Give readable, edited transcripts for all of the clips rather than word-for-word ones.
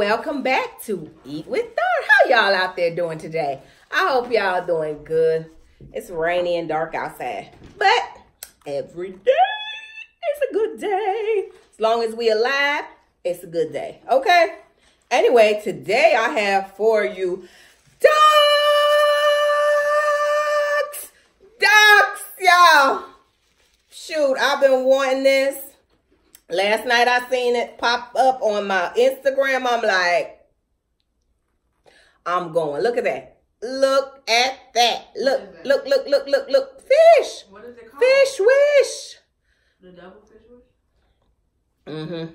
Welcome back to Eat with Thor. How y'all out there doing today? I hope y'all doing good. It's rainy and dark outside, but every day is a good day. As long as we alive, it's a good day, okay? Anyway, today I have for you ducks, y'all. Shoot, I've been wanting this. Last night I seen it pop up on my Instagram. I'm like, I'm going. Look at that. Look at that. Look. Fish. What is it called? Fish wish. The double fish wish? Mm-hmm.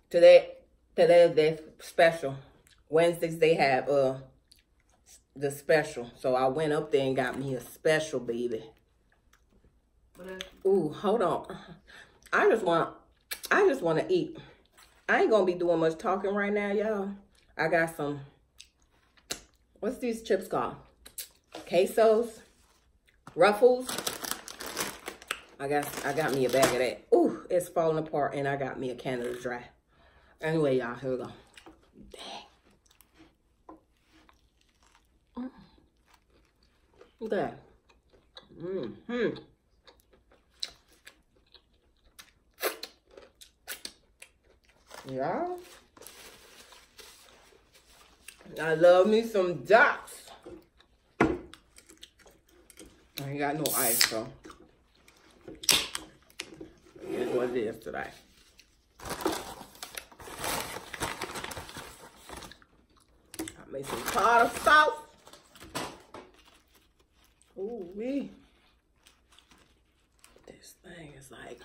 Today they're special. Wednesdays they have the special. So I went up there and got me a special, baby. Ooh, hold on. I just want to eat. I ain't gonna be doing much talking right now, y'all. I got some, what's these chips called? Quesos, Ruffles. I got me a bag of that. Ooh, it's falling apart, and I got me a Canada Dry. Anyway, y'all, here we go. Dang. Look at that. Mm-hmm. Y'all, I love me some ducks. I ain't got no ice, so here's what it is today. I made some tartar sauce. Ooh wee. This thing is like,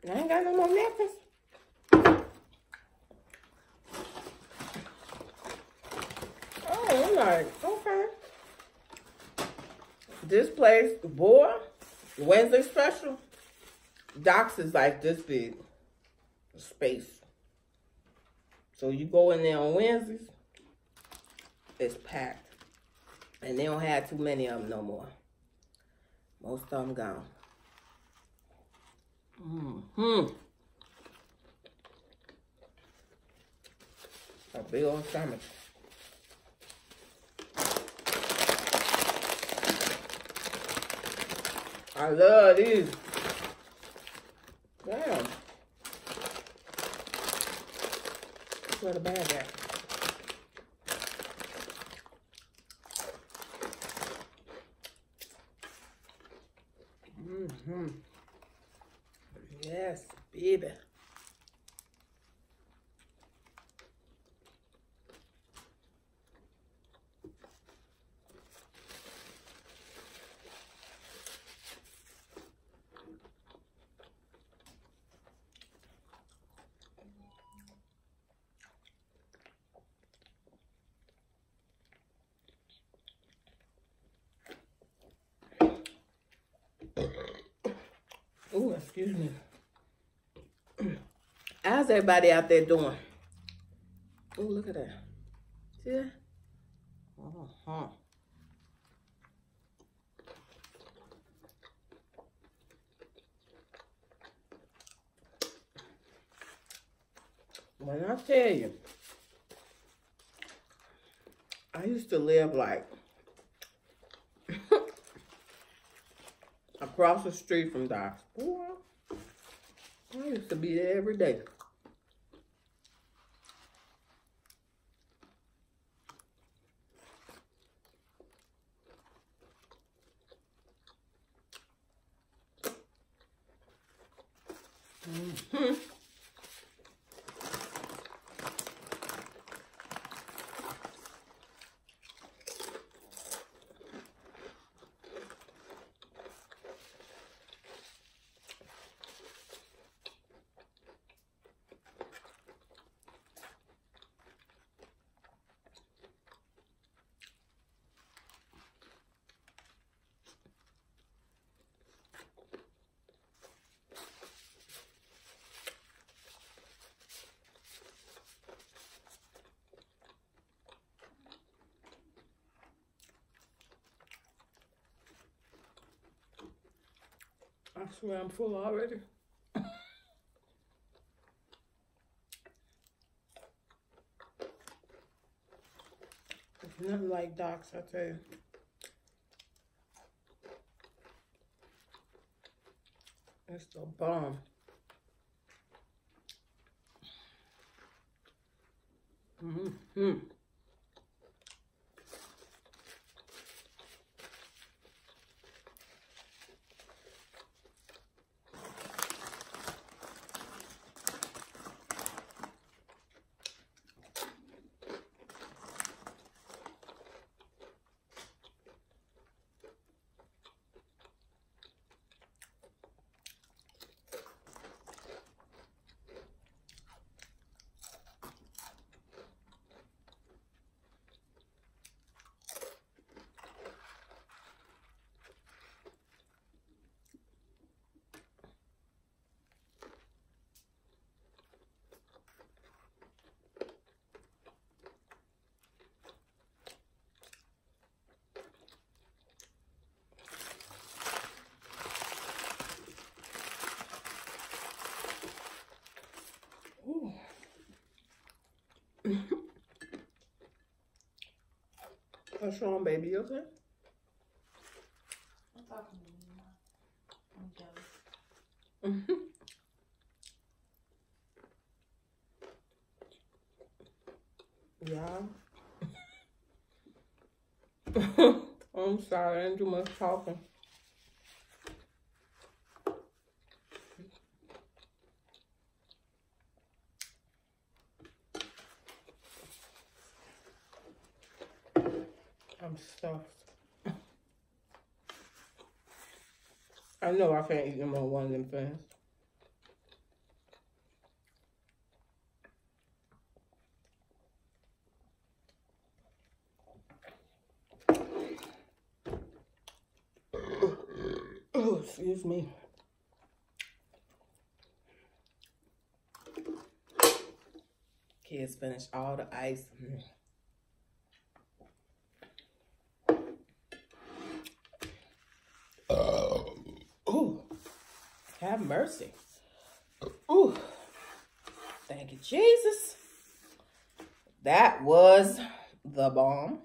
I ain't got no more necklace. Oh, I'm like, okay. This place, boy, Wednesday special. Doc's is like this big space. So you go in there on Wednesdays, it's packed. And they don't have too many of them no more. Most of them gone. A big old sandwich. I love these. Damn. Where the bag at? Yes, baby. Oh, excuse me. How's everybody out there doing? Oh, look at that. See that? When I tell you, I used to live like across the street from Doc's. Boy, I used to be there every day. I swear I'm full already. It's nothing like Doc's, I tell you. It's the bomb. Mm-hmm. What's wrong, baby? You okay? I'm talking to you. I'm jealous. Yeah. I'm sorry, I didn't do much talking. I'm stuffed. I know I can't eat them on one of them things. Oh, excuse me. Kids finished all the ice. Oh, have mercy. Oh, thank you, Jesus. That was thebomb.com.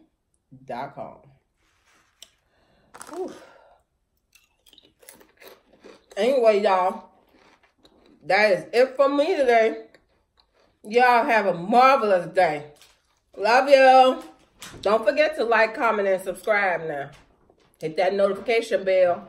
Anyway, y'all, that is it for me today. Y'all have a marvelous day. Love you. Don't forget to like, comment, and subscribe now. Hit that notification bell.